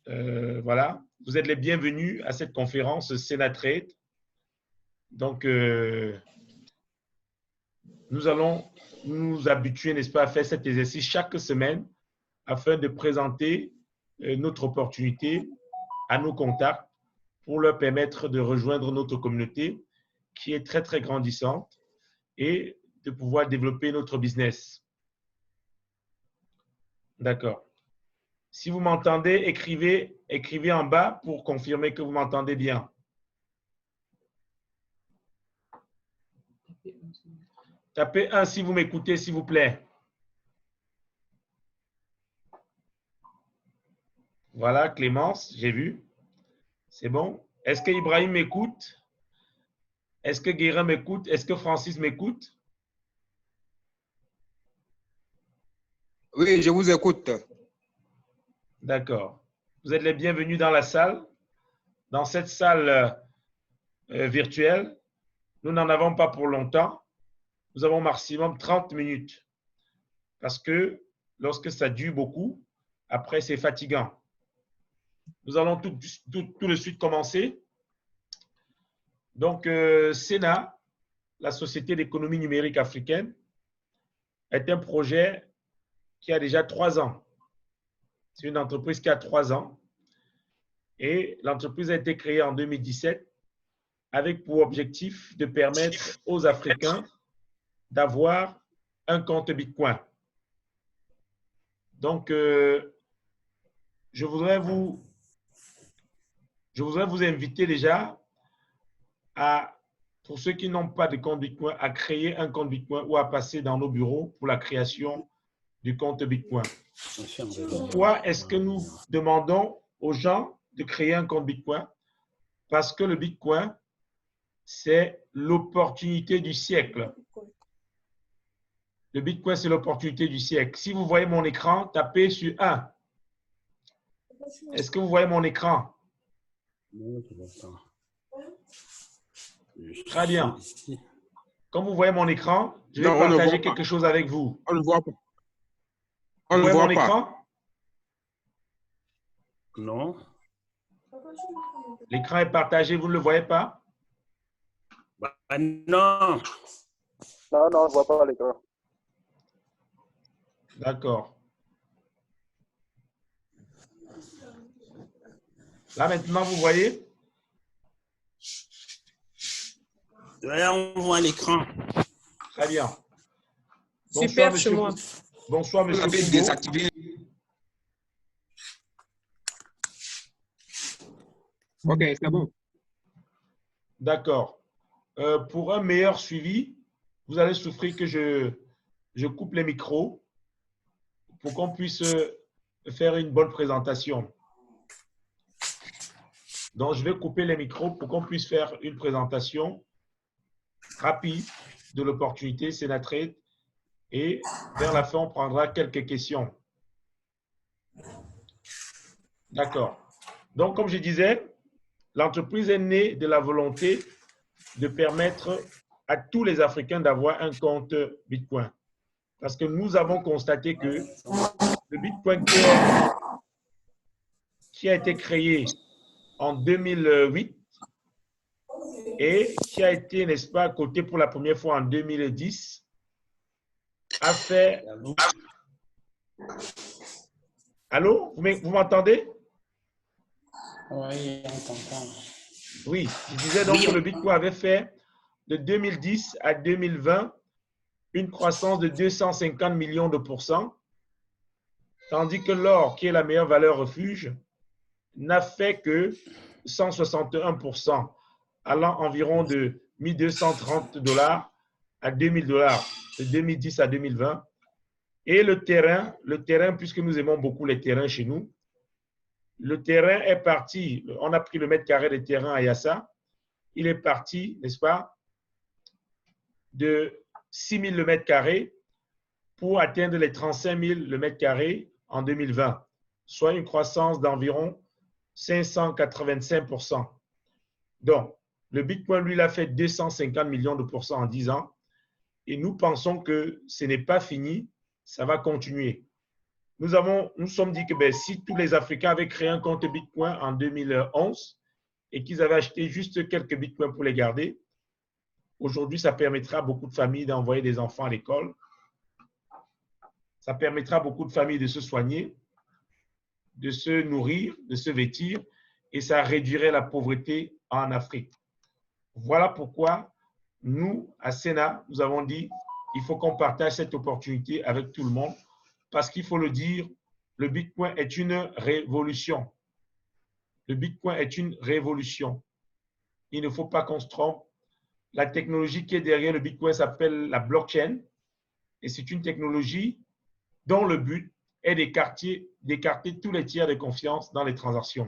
Voilà, vous êtes les bienvenus à cette conférence Sénatrade. Donc, nous allons nous habituer, n'est-ce pas, à faire cet exercice chaque semaine afin de présenter notre opportunité à nos contacts pour leur permettre de rejoindre notre communauté qui est très, très grandissante et de pouvoir développer notre business. D'accord. Si vous m'entendez, écrivez en bas pour confirmer que vous m'entendez bien. Tapez 1 si vous m'écoutez, s'il vous plaît. Voilà, Clémence, j'ai vu. C'est bon. Est-ce que Ibrahim m'écoute? Est-ce que Guérin m'écoute? Est-ce que Francis m'écoute? Oui, je vous écoute. D'accord. Vous êtes les bienvenus dans la salle. Dans cette salle virtuelle, nous n'en avons pas pour longtemps. Nous avons maximum 30 minutes. Parce que lorsque ça dure beaucoup, après c'est fatigant. Nous allons tout de suite commencer. Donc, SENA, la Société d'économie numérique africaine, est un projet qui a déjà 3 ans. C'est une entreprise qui a 3 ans. Et l'entreprise a été créée en 2017 avec pour objectif de permettre aux Africains d'avoir un compte Bitcoin. Donc, je voudrais vous inviter déjà à, pour ceux qui n'ont pas de compte Bitcoin, à créer un compte Bitcoin ou à passer dans nos bureaux pour la création du compte Bitcoin. Pourquoi est-ce que nous demandons aux gens de créer un compte Bitcoin? Parce que le Bitcoin, c'est l'opportunité du siècle. Le Bitcoin, c'est l'opportunité du siècle. Si vous voyez mon écran, tapez sur 1. Est-ce que vous voyez mon écran? Très bien. Comme vous voyez mon écran, je vais partager quelque chose avec vous. On ne voit pas. Vous voyez mon écran? Non. L'écran est partagé, vous ne le voyez pas? Non. Non, on ne voit pas l'écran. D'accord. Là, maintenant, vous voyez? Là, on voit l'écran. Très bien. Super chez moi. Bonsoir, Vous monsieur. l'avez désactivé. Ok, c'est bon. D'accord. Pour un meilleur suivi, vous allez souffrir que je coupe les micros pour qu'on puisse faire une bonne présentation. Donc, je vais couper les micros pour qu'on puisse faire une présentation rapide de l'opportunité Sénatrade et vers la fin, on prendra quelques questions. D'accord. Donc, comme je disais, l'entreprise est née de la volonté de permettre à tous les Africains d'avoir un compte Bitcoin. Parce que nous avons constaté que le Bitcoin qui a été créé en 2008 et qui a été, n'est-ce pas, coté pour la première fois en 2010, a fait… Allô? Vous m'entendez? Oui, on t'entend. Oui, je disais donc que le Bitcoin avait fait de 2010 à 2020 une croissance de 250 millions de pourcents, tandis que l'or, qui est la meilleure valeur refuge, n'a fait que 161%, allant environ de 1230 $ à 2000 $, de 2010 à 2020. Et le terrain, puisque nous aimons beaucoup les terrains chez nous, le terrain est parti, on a pris le mètre carré de terrain à Yassa, il est parti, n'est-ce pas, de 6 000 le mètre carré pour atteindre les 35 000 le mètre carré en 2020, soit une croissance d'environ 585%. Donc, le Bitcoin, lui, il a fait 250 millions de pourcents en 10 ans et nous pensons que ce n'est pas fini, ça va continuer. nous sommes dit que ben, si tous les Africains avaient créé un compte Bitcoin en 2011 et qu'ils avaient acheté juste quelques Bitcoins pour les garder, aujourd'hui, ça permettra à beaucoup de familles d'envoyer des enfants à l'école. Ça permettra à beaucoup de familles de se soigner, de se nourrir, de se vêtir, et ça réduirait la pauvreté en Afrique. Voilà pourquoi nous, à Sénat, nous avons dit il faut qu'on partage cette opportunité avec tout le monde, parce qu'il faut le dire, le Bitcoin est une révolution. Le Bitcoin est une révolution. Il ne faut pas qu'on se trompe. La technologie qui est derrière le Bitcoin s'appelle la blockchain, et c'est une technologie dont le but est d'écarter tous les tiers de confiance dans les transactions.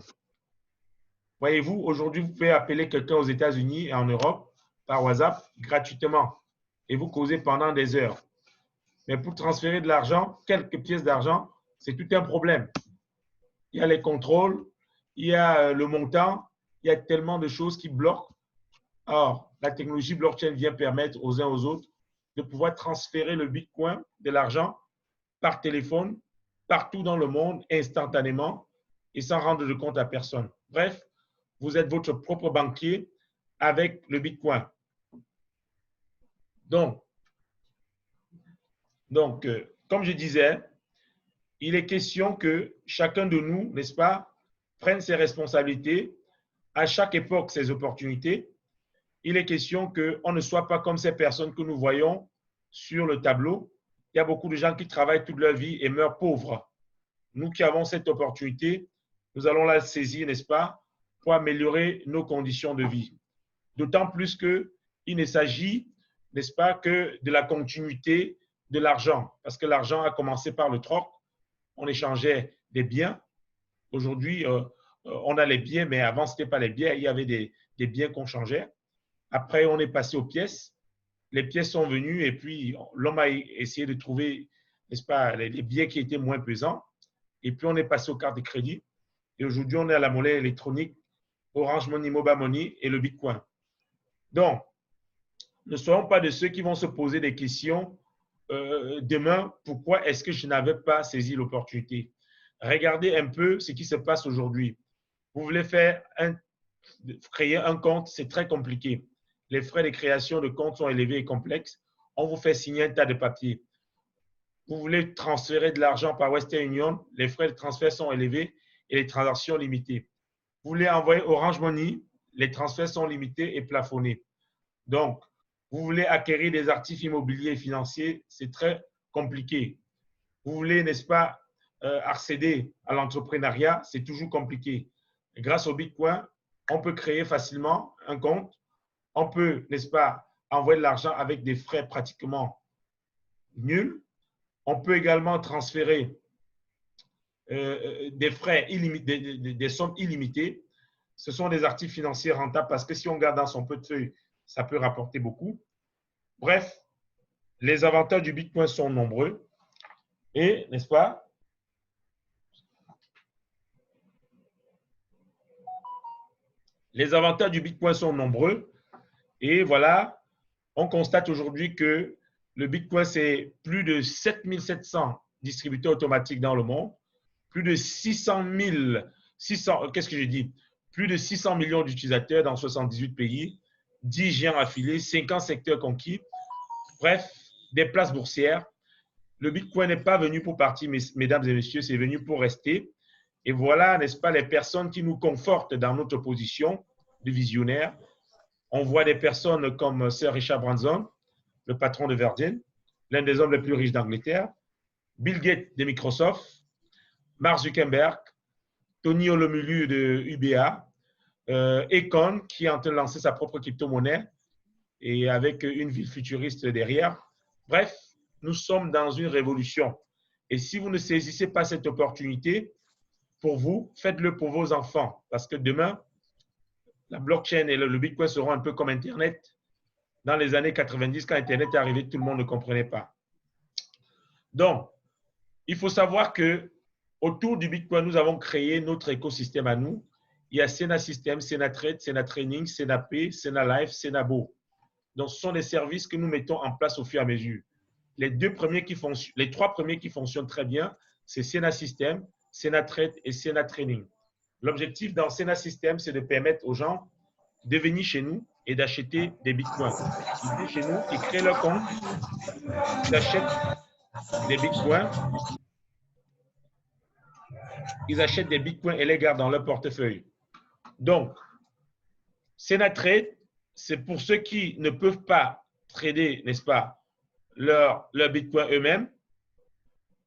Voyez-vous, aujourd'hui, vous pouvez appeler quelqu'un aux États-Unis et en Europe par WhatsApp gratuitement et vous causez pendant des heures. Mais pour transférer de l'argent, quelques pièces d'argent, c'est tout un problème. Il y a les contrôles, il y a le montant, il y a tellement de choses qui bloquent. Or, la technologie blockchain vient permettre aux uns aux autres de pouvoir transférer le Bitcoin, de l'argent, par téléphone, partout dans le monde, instantanément, et sans rendre de compte à personne. Bref, vous êtes votre propre banquier avec le Bitcoin. Donc, comme je disais, il est question que chacun de nous, n'est-ce pas, prenne ses responsabilités, à chaque époque ses opportunités. Il est question qu'on ne soit pas comme ces personnes que nous voyons sur le tableau. Il y a beaucoup de gens qui travaillent toute leur vie et meurent pauvres. Nous qui avons cette opportunité, nous allons la saisir, n'est-ce pas, pour améliorer nos conditions de vie. D'autant plus qu'il ne s'agit, n'est-ce pas, que de la continuité de l'argent. Parce que l'argent a commencé par le troc. On échangeait des biens. Aujourd'hui, on a les biens, mais avant, ce n'était pas les biens. Il y avait des biens qu'on changeait. Après, on est passé aux pièces. Les pièces sont venues et puis l'homme a essayé de trouver, n'est-ce pas, les biens qui étaient moins pesants. Et puis, on est passé aux cartes de crédit. Et aujourd'hui, on est à la monnaie électronique, Orange Money, Mobile Money et le Bitcoin. Donc, ne soyons pas de ceux qui vont se poser des questions demain, pourquoi est-ce que je n'avais pas saisi l'opportunité? Regardez un peu ce qui se passe aujourd'hui. Vous voulez créer un compte, c'est très compliqué. Les frais de création de compte sont élevés et complexes. On vous fait signer un tas de papiers. Vous voulez transférer de l'argent par Western Union, les frais de transfert sont élevés et les transactions limitées. Vous voulez envoyer Orange Money, les transferts sont limités et plafonnés. Donc, vous voulez acquérir des actifs immobiliers et financiers, c'est très compliqué. Vous voulez, n'est-ce pas, accéder à l'entrepreneuriat, c'est toujours compliqué. Et grâce au Bitcoin, on peut créer facilement un compte. On peut, n'est-ce pas, envoyer de l'argent avec des frais pratiquement nuls. On peut également transférer des frais illimités, des sommes illimitées. Ce sont des actifs financiers rentables parce que si on garde dans son portefeuille, ça peut rapporter beaucoup. Bref, les avantages du Bitcoin sont nombreux. Et, n'est-ce pas, les avantages du Bitcoin sont nombreux. Et voilà, on constate aujourd'hui que le Bitcoin, c'est plus de 7700 distributeurs automatiques dans le monde, plus de 600 millions d'utilisateurs dans 78 pays, 10 géants affiliés, 50 secteurs conquis. Bref, des places boursières. Le Bitcoin n'est pas venu pour partir, mesdames et messieurs, c'est venu pour rester. Et voilà, n'est-ce pas, les personnes qui nous confortent dans notre position de visionnaire. On voit des personnes comme Sir Richard Branson, le patron de Virgin, l'un des hommes les plus riches d'Angleterre, Bill Gates de Microsoft, Mark Zuckerberg, Tony Olomulu de UBA, Econ qui est en train de lancer sa propre crypto-monnaie et avec une ville futuriste derrière. Bref, nous sommes dans une révolution. Et si vous ne saisissez pas cette opportunité, pour vous, faites-le pour vos enfants. Parce que demain, la blockchain et le Bitcoin seront un peu comme Internet. Dans les années 90, quand Internet est arrivé, tout le monde ne comprenait pas. Donc, il faut savoir que autour du Bitcoin, nous avons créé notre écosystème à nous. Il y a Sena System, Sena Trade, Sena Training, Sena Pay, Sena Life, Sena Bo. Donc, ce sont des services que nous mettons en place au fur et à mesure. Les trois premiers qui fonctionnent très bien, c'est Sena System, Sena Trade et Sena Training. L'objectif dans Sena System, c'est de permettre aux gens de venir chez nous et d'acheter des bitcoins. Ils viennent chez nous, ils créent leur compte, ils achètent des bitcoins, et les gardent dans leur portefeuille. Donc, Sena Trade, c'est pour ceux qui ne peuvent pas trader, n'est-ce pas, leur bitcoin eux-mêmes.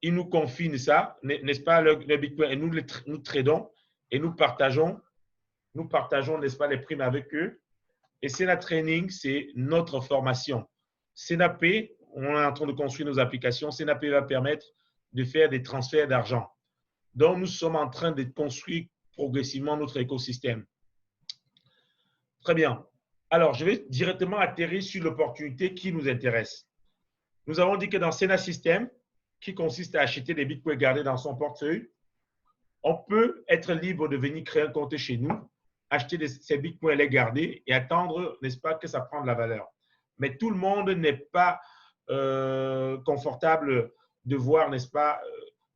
Ils nous confient ça, n'est-ce pas, le bitcoin, et nous tradons et nous partageons, n'est-ce pas, les primes avec eux. Et Sena Training, c'est notre formation. Sena Pay, on est en train de construire nos applications. Sena Pay va permettre de faire des transferts d'argent. Donc, nous sommes en train de construire progressivement notre écosystème. Très bien. Alors, je vais directement atterrir sur l'opportunité qui nous intéresse. Nous avons dit que dans Sena System, qui consiste à acheter des bitcoins gardés dans son portefeuille, on peut être libre de venir créer un compte chez nous, acheter ces bitcoins, les garder et attendre, n'est-ce pas, que ça prenne de la valeur. Mais tout le monde n'est pas confortable de voir, n'est-ce pas,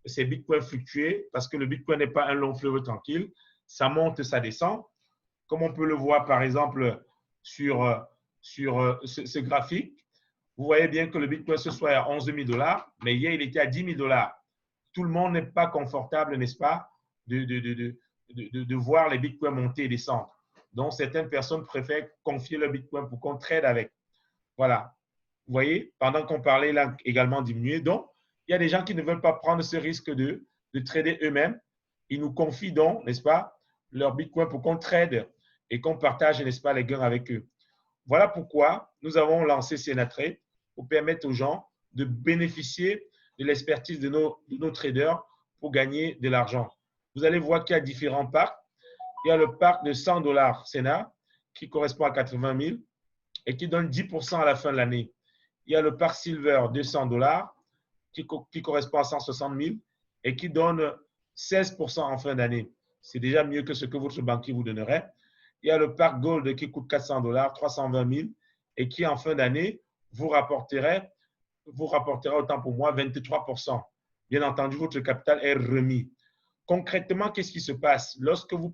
ces bitcoins fluctuer parce que le bitcoin n'est pas un long fleuve tranquille. Ça monte, ça descend. Comme on peut le voir, par exemple, sur ce graphique, vous voyez bien que le bitcoin ce soir est à 11 000 $, mais hier, il était à 10 000 $. Tout le monde n'est pas confortable, n'est-ce pas, de voir les bitcoins monter et descendre. Donc, certaines personnes préfèrent confier le bitcoin pour qu'on trade avec. Voilà. Vous voyez, pendant qu'on parlait, là également diminué. Donc, il y a des gens qui ne veulent pas prendre ce risque de trader eux-mêmes. Ils nous confient donc, n'est-ce pas, leur bitcoin pour qu'on trade et qu'on partage, n'est-ce pas, les gains avec eux. Voilà pourquoi nous avons lancé Sena Trade pour permettre aux gens de bénéficier de l'expertise de nos traders pour gagner de l'argent. Vous allez voir qu'il y a différents parcs. Il y a le parc de 100 $ Sena qui correspond à 80 000 et qui donne 10% à la fin de l'année. Il y a le parc Silver 200 $ qui correspond à 160 000 et qui donne 16% en fin d'année. C'est déjà mieux que ce que votre banquier vous donnerait. Il y a le parc Gold qui coûte 400 $, 320 000 et qui en fin d'année vous rapportera autant pour moi 23%. Bien entendu, votre capital est remis. Concrètement, qu'est-ce qui se passe? Lorsque vous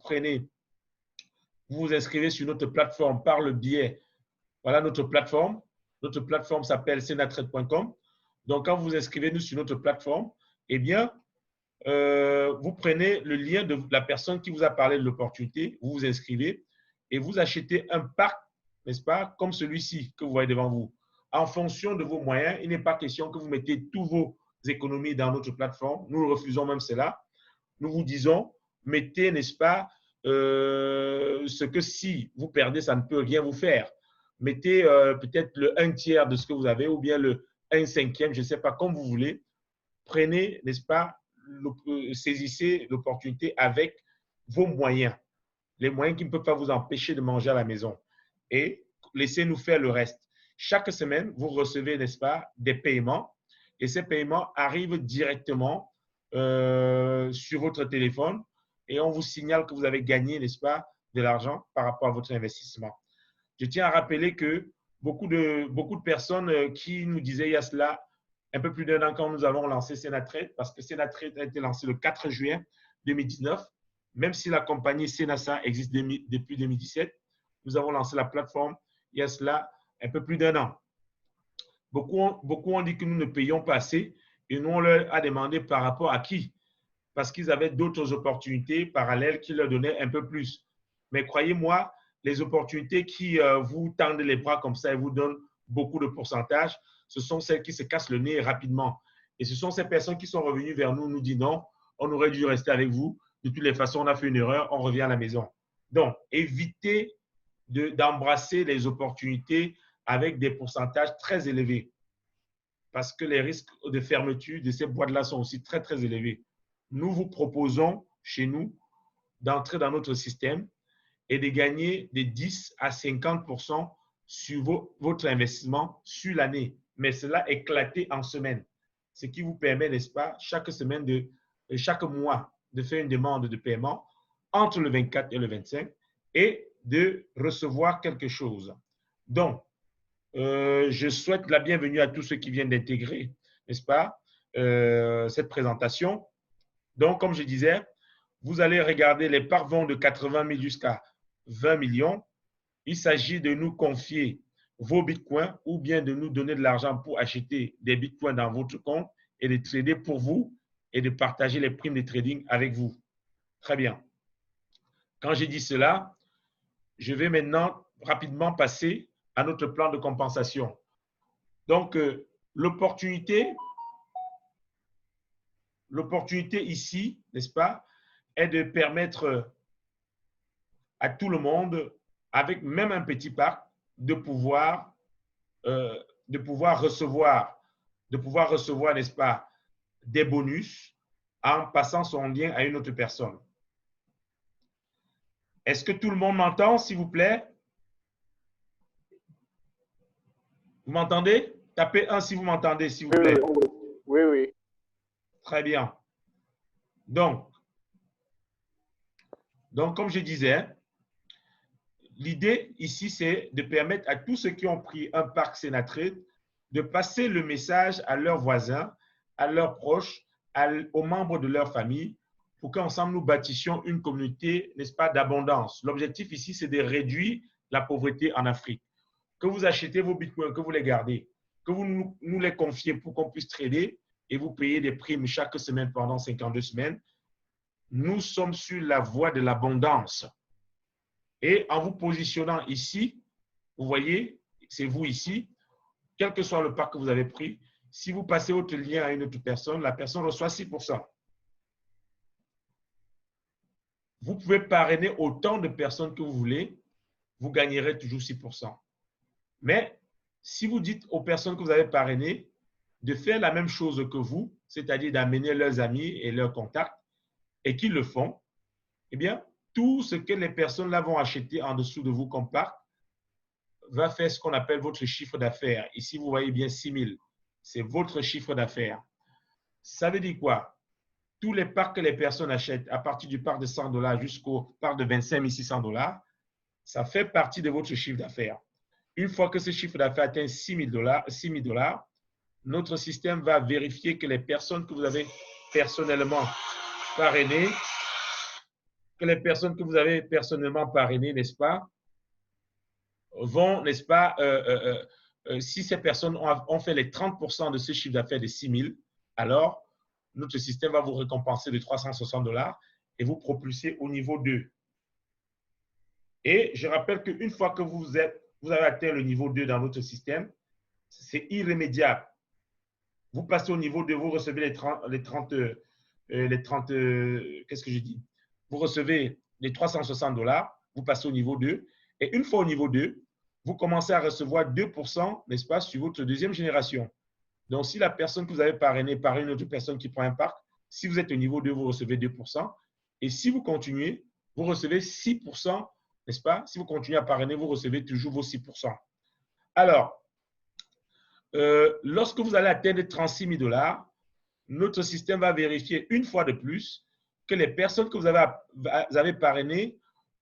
vous inscrivez sur notre plateforme par le biais, voilà notre plateforme. Notre plateforme s'appelle senatrade.com. Donc, quand vous vous inscrivez sur notre plateforme, eh bien, vous prenez le lien de la personne qui vous a parlé de l'opportunité, vous vous inscrivez et vous achetez un parc, n'est-ce pas, comme celui-ci que vous voyez devant vous. En fonction de vos moyens, il n'est pas question que vous mettez tous vos économies dans notre plateforme. Nous refusons même cela. Nous vous disons, mettez, n'est-ce pas, ce que si vous perdez, ça ne peut rien vous faire. Mettez peut-être le 1/3 de ce que vous avez ou bien le 1/5, je ne sais pas, comme vous voulez. Prenez, n'est-ce pas, saisissez l'opportunité avec vos moyens. Les moyens qui ne peuvent pas vous empêcher de manger à la maison. Et laissez-nous faire le reste. Chaque semaine, vous recevez, n'est-ce pas, des paiements. Et ces paiements arrivent directement sur votre téléphone et on vous signale que vous avez gagné, n'est-ce pas, de l'argent par rapport à votre investissement. Je tiens à rappeler que beaucoup de personnes qui nous disaient il y a cela un peu plus d'un an quand nous avons lancé Sena Trade, parce que Sena Trade a été lancé le 4 juin 2019, même si la compagnie Senasa existe depuis 2017, nous avons lancé la plateforme il y a cela un peu plus d'un an. Beaucoup ont dit que nous ne payons pas assez et nous, on leur a demandé par rapport à qui? Parce qu'ils avaient d'autres opportunités parallèles qui leur donnaient un peu plus. Mais croyez-moi, les opportunités qui vous tendent les bras comme ça et vous donnent beaucoup de pourcentage, ce sont celles qui se cassent le nez rapidement. Et ce sont ces personnes qui sont revenues vers nous, nous disent non, on aurait dû rester avec vous. De toutes les façons, on a fait une erreur, on revient à la maison. Donc, évitez d'embrasser les opportunités avec des pourcentages très élevés. Parce que les risques de fermeture de ces boîtes-là sont aussi très, très élevés. Nous vous proposons, chez nous, d'entrer dans notre système et de gagner de 10 à 50% sur votre investissement sur l'année. Mais cela éclaté en semaines. Ce qui vous permet, n'est-ce pas, chaque semaine, chaque mois, de faire une demande de paiement entre le 24 et le 25 et de recevoir quelque chose. Donc, je souhaite la bienvenue à tous ceux qui viennent d'intégrer, n'est-ce pas, cette présentation. Donc, comme je disais, vous allez regarder les parts vont de 80 000 jusqu'à 20 millions. Il s'agit de nous confier vos bitcoins ou bien de nous donner de l'argent pour acheter des bitcoins dans votre compte et de trader pour vous et de partager les primes de trading avec vous. Très bien. Quand j'ai dit cela, je vais maintenant rapidement passer à notre plan de compensation. Donc, l'opportunité ici, n'est-ce pas, est de permettre à tout le monde, avec même un petit parc, de pouvoir recevoir, n'est-ce pas, des bonus en passant son lien à une autre personne. Est-ce que tout le monde m'entend, s'il vous plaît? Vous m'entendez? Tapez 1 si vous m'entendez, s'il vous plaît. Oui, oui. Très bien. Donc, comme je disais, l'idée ici, c'est de permettre à tous ceux qui ont pris un parc Sénatrade de passer le message à leurs voisins, à leurs proches, aux membres de leur famille, pour qu'ensemble nous bâtissions une communauté, n'est-ce pas, d'abondance. L'objectif ici, c'est de réduire la pauvreté en Afrique. Que vous achetez vos bitcoins, que vous les gardez, que vous nous les confiez pour qu'on puisse trader et vous payer des primes chaque semaine pendant 52 semaines, nous sommes sur la voie de l'abondance. Et en vous positionnant ici, vous voyez, c'est vous ici, quel que soit le parc que vous avez pris, si vous passez votre lien à une autre personne, la personne reçoit 6%. Vous pouvez parrainer autant de personnes que vous voulez, vous gagnerez toujours 6%. Mais si vous dites aux personnes que vous avez parrainées de faire la même chose que vous, c'est-à-dire d'amener leurs amis et leurs contacts, et qu'ils le font, eh bien, tout ce que les personnes là vont acheter en dessous de vous comme parc va faire ce qu'on appelle votre chiffre d'affaires. Ici, vous voyez bien 6 000. C'est votre chiffre d'affaires. Ça veut dire quoi? Tous les parcs que les personnes achètent, à partir du parc de $100 jusqu'au parc de 25 600 $, ça fait partie de votre chiffre d'affaires. Une fois que ce chiffre d'affaires atteint 6 000 $, notre système va vérifier que les personnes que vous avez personnellement parrainées, n'est-ce pas, vont, n'est-ce pas, si ces personnes ont fait les 30% de ce chiffre d'affaires de 6 000, alors notre système va vous récompenser de 360 $ et vous propulser au niveau 2. Et je rappelle qu'une fois que vous avez atteint le niveau 2 dans notre système, c'est irrémédiable. Vous passez au niveau 2, vous recevez qu'est-ce que je dis? Vous recevez les 360 $, vous passez au niveau 2. Et une fois au niveau 2, vous commencez à recevoir 2%, n'est-ce pas, sur votre deuxième génération. Donc, si la personne que vous avez parrainée par une autre personne qui prend un parc, si vous êtes au niveau 2, vous recevez 2%. Et si vous continuez, vous recevez 6%, n'est-ce pas? Si vous continuez à parrainer, vous recevez toujours vos 6%. Alors, lorsque vous allez atteindre 36 000 $, notre système va vérifier une fois de plus que les personnes que vous avez parrainées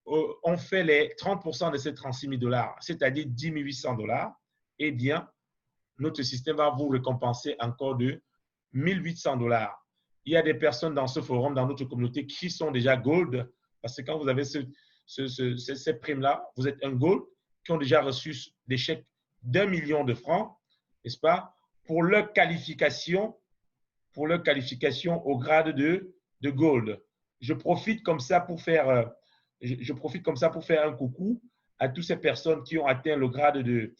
ont fait les 30% de ces 36 000 $, c'est-à-dire 10 800 $, eh bien, notre système va vous récompenser encore de 1 800 $. Il y a des personnes dans ce forum, dans notre communauté, qui sont déjà gold, parce que quand vous avez ces primes-là, vous êtes un gold, qui ont déjà reçu des chèques d'1 million de francs, n'est-ce pas, pour leur qualification au grade de gold. Je profite comme ça pour faire un coucou à toutes ces personnes qui ont atteint le grade de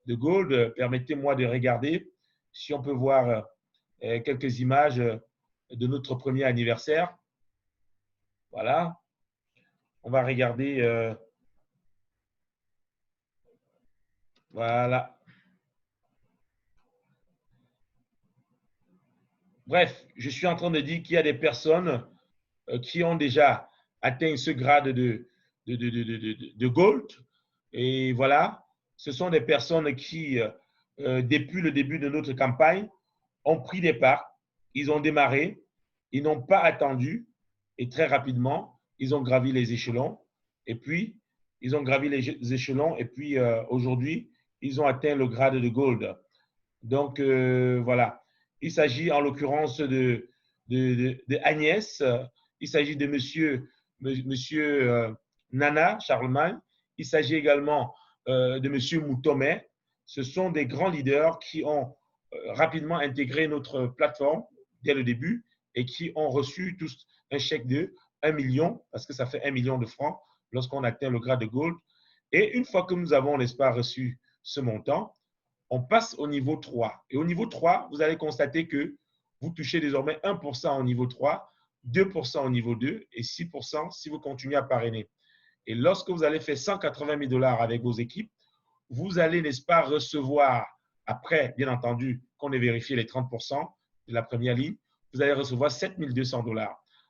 gold. Permettez-moi de regarder si on peut voir quelques images de notre premier anniversaire. Voilà. On va regarder. Voilà. Bref, je suis en train de dire qu'il y a des personnes qui ont déjà atteint ce grade de gold. Et voilà, ce sont des personnes qui, depuis le début de notre campagne, ont pris des parts, ils ont démarré, ils n'ont pas attendu et très rapidement, ils ont gravi les échelons. Et puis, aujourd'hui, ils ont atteint le grade de gold. Donc, voilà. Il s'agit en l'occurrence de de Agnès, il s'agit de monsieur Nana Charlemagne, il s'agit également de monsieur Moutomé. Ce sont des grands leaders qui ont rapidement intégré notre plateforme dès le début et qui ont reçu tous un chèque de 1 million, parce que ça fait 1 million de francs lorsqu'on atteint le grade de Gold. Et une fois que nous avons, n'est-ce pas, reçu ce montant, on passe au niveau 3. Et au niveau 3, vous allez constater que vous touchez désormais 1% au niveau 3, 2% au niveau 2 et 6% si vous continuez à parrainer. Et lorsque vous allez faire 180 000 $ avec vos équipes, vous allez, n'est-ce pas, recevoir, après, bien entendu, qu'on ait vérifié les 30% de la première ligne, vous allez recevoir 7 200 $.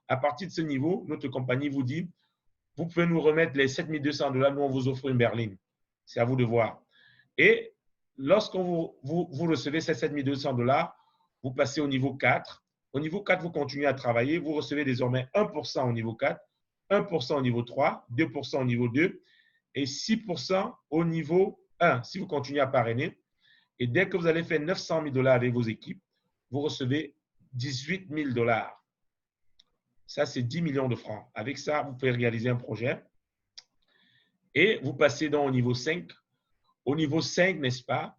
À partir de ce niveau, notre compagnie vous dit, vous pouvez nous remettre les 7 200 $, nous on vous offre une berline. C'est à vous de voir. Et lorsque vous recevez ces 7 200 $, vous passez au niveau 4. Au niveau 4, vous continuez à travailler. Vous recevez désormais 1% au niveau 4, 1% au niveau 3, 2% au niveau 2 et 6% au niveau 1 si vous continuez à parrainer. Et dès que vous allez faire 900 000 $ avec vos équipes, vous recevez 18 000 $. Ça, c'est 10 millions de francs. Avec ça, vous pouvez réaliser un projet. Et vous passez donc au niveau 5. Au niveau 5, n'est-ce pas,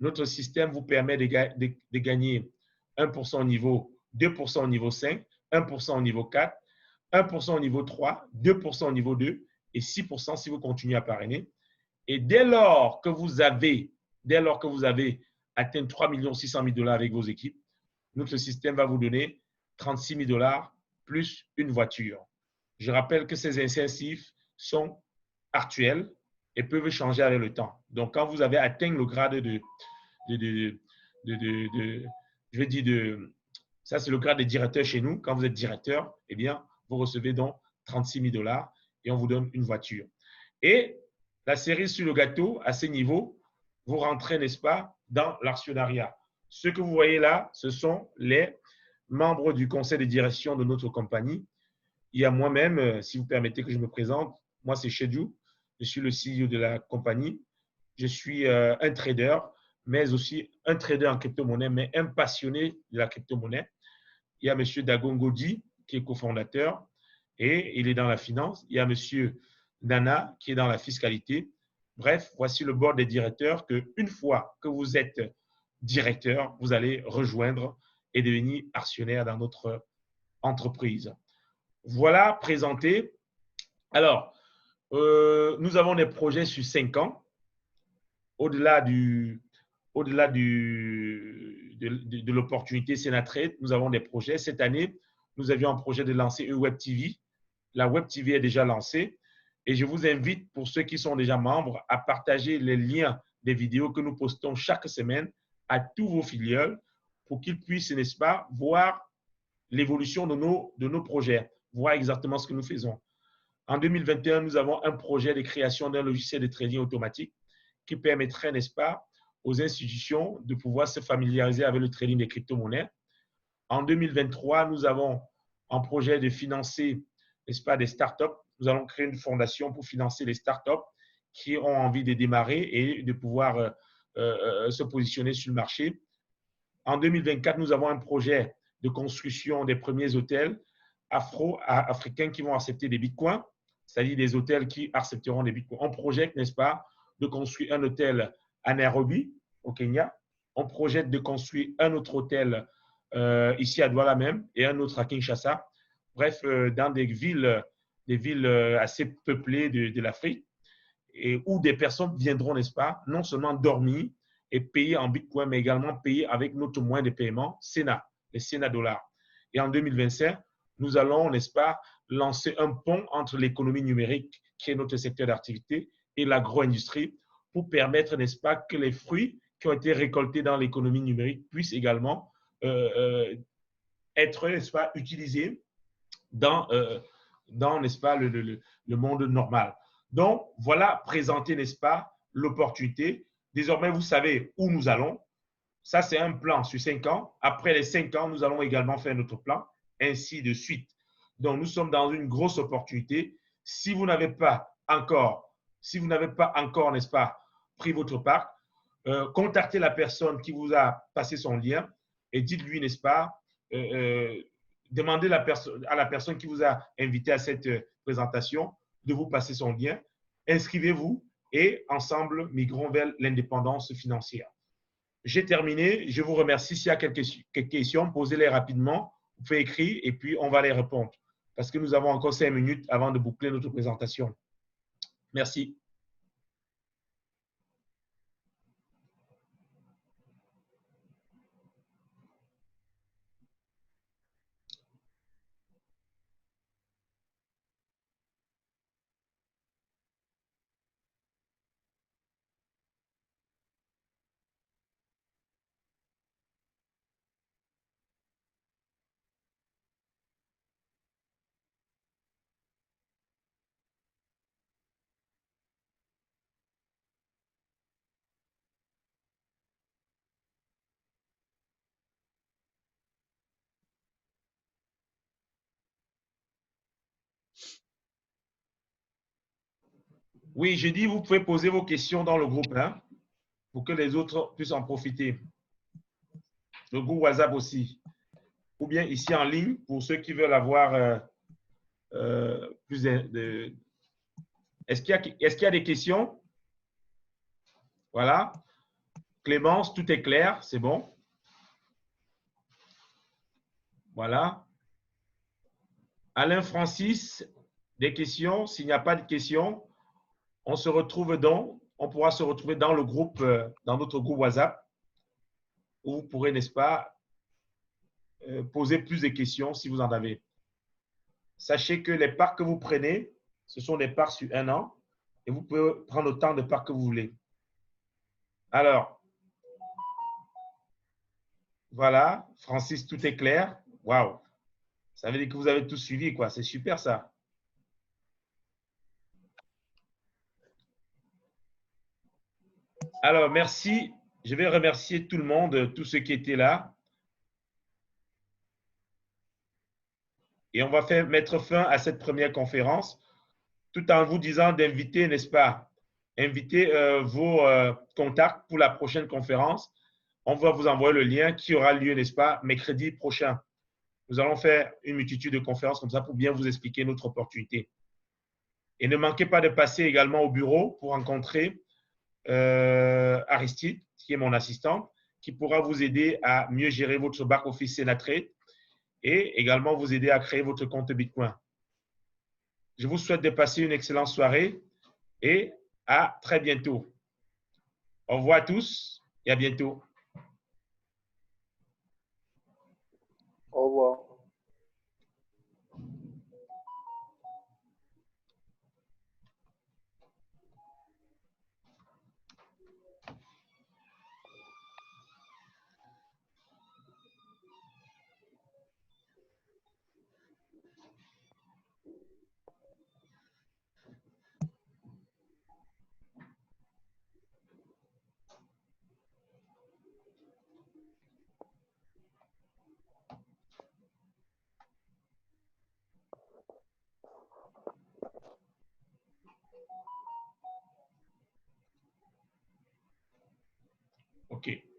notre système vous permet de gagner 1% au niveau, 2% au niveau 5, 1% au niveau 4, 1% au niveau 3, 2% au niveau 2 et 6% si vous continuez à parrainer. Et dès lors que vous avez atteint 3 600 000 $ avec vos équipes, notre système va vous donner 36 000 $ plus une voiture. Je rappelle que ces incitatifs sont actuels et peuvent changer avec le temps. Donc, quand vous avez atteint le grade ça c'est le grade de directeur chez nous. Quand vous êtes directeur, eh bien, vous recevez donc 36 000 $ et on vous donne une voiture. Et la cerise sur le gâteau, à ce niveau, vous rentrez, n'est-ce pas, dans l'actionnariat. Ce que vous voyez là, ce sont les membres du conseil de direction de notre compagnie. Il y a moi-même, si vous permettez que je me présente, moi c'est Chedjou, je suis le CEO de la compagnie. Je suis un trader, mais aussi un trader en crypto-monnaie, mais un passionné de la crypto-monnaie. Il y a M. Dagongodi, qui est cofondateur, et il est dans la finance. Il y a M. Nana, qui est dans la fiscalité. Bref, voici le board des directeurs qu'une fois que vous êtes directeur, vous allez rejoindre et devenir actionnaire dans notre entreprise. Voilà présenté. Alors, nous avons des projets sur 5 ans. Au-delà de l'opportunité Sénatrade, nous avons des projets. Cette année, nous avions un projet de lancer une Web TV. La Web TV est déjà lancée. Et je vous invite, pour ceux qui sont déjà membres, à partager les liens des vidéos que nous postons chaque semaine à tous vos filiales pour qu'ils puissent, n'est-ce pas, voir l'évolution de nos projets, voir exactement ce que nous faisons. En 2021, nous avons un projet de création d'un logiciel de trading automatique qui permettrait, n'est-ce pas, aux institutions de pouvoir se familiariser avec le trading des crypto-monnaies. En 2023, nous avons un projet de financer, n'est-ce pas, des startups. Nous allons créer une fondation pour financer les startups qui ont envie de démarrer et de pouvoir se positionner sur le marché. En 2024, nous avons un projet de construction des premiers hôtels afro-africains qui vont accepter des bitcoins, c'est-à-dire des hôtels qui accepteront des bitcoins. On projette, n'est-ce pas, de construire un hôtel à Nairobi, au Kenya. On projette de construire un autre hôtel ici à Douala même et un autre à Kinshasa. Bref, dans des villes assez peuplées de l'Afrique et où des personnes viendront, n'est-ce pas, non seulement dormir et payer en bitcoin, mais également payer avec notre moyen de paiement, SENA, les SENA dollars. Et en 2025, nous allons, n'est-ce pas, lancer un pont entre l'économie numérique, qui est notre secteur d'activité, et l'agro-industrie pour permettre, n'est-ce pas, que les fruits qui ont été récoltés dans l'économie numérique puissent également être, n'est-ce pas, utilisés dans n'est-ce pas, le monde normal. Donc, voilà présenté, n'est-ce pas, l'opportunité. Désormais, vous savez où nous allons. Ça, c'est un plan sur 5 ans. Après les 5 ans, nous allons également faire notre plan, ainsi de suite. Donc, nous sommes dans une grosse opportunité. Si vous n'avez pas encore, n'est-ce pas, pris votre part, contactez la personne qui vous a passé son lien et dites-lui, n'est-ce pas, demandez à la personne qui vous a invité à cette présentation de vous passer son lien. Inscrivez-vous et ensemble, migrons vers l'indépendance financière. J'ai terminé. Je vous remercie. S'il y a quelques questions, posez-les rapidement. Vous pouvez écrire et puis on va les répondre parce que nous avons encore 5 minutes avant de boucler notre présentation. Merci. Oui, je dis, vous pouvez poser vos questions dans le groupe hein, pour que les autres puissent en profiter. Le groupe WhatsApp aussi. Ou bien ici en ligne pour ceux qui veulent avoir plus de… Est-ce qu'il y a des questions? Voilà. Clémence, tout est clair, c'est bon. Voilà. Alain Francis, des questions? S'il n'y a pas de questions, on pourra se retrouver dans le groupe, dans notre groupe WhatsApp, où vous pourrez, n'est-ce pas, poser plus de questions si vous en avez. Sachez que les parts que vous prenez, ce sont des parts sur 1 an et vous pouvez prendre autant de parts que vous voulez. Alors, voilà, Francis, tout est clair. Waouh! Ça veut dire que vous avez tout suivi, quoi. C'est super, ça. Alors, merci. Je vais remercier tout le monde, tous ceux qui étaient là. Et on va mettre fin à cette première conférence tout en vous disant d'inviter, n'est-ce pas, inviter vos contacts pour la prochaine conférence. On va vous envoyer le lien qui aura lieu, n'est-ce pas, mercredi prochain. Nous allons faire une multitude de conférences comme ça pour bien vous expliquer notre opportunité. Et ne manquez pas de passer également au bureau pour rencontrer Aristide, qui est mon assistant, qui pourra vous aider à mieux gérer votre back-office Sénatrade et également vous aider à créer votre compte Bitcoin. Je vous souhaite de passer une excellente soirée et à très bientôt. Au revoir à tous et à bientôt. Au revoir. OK.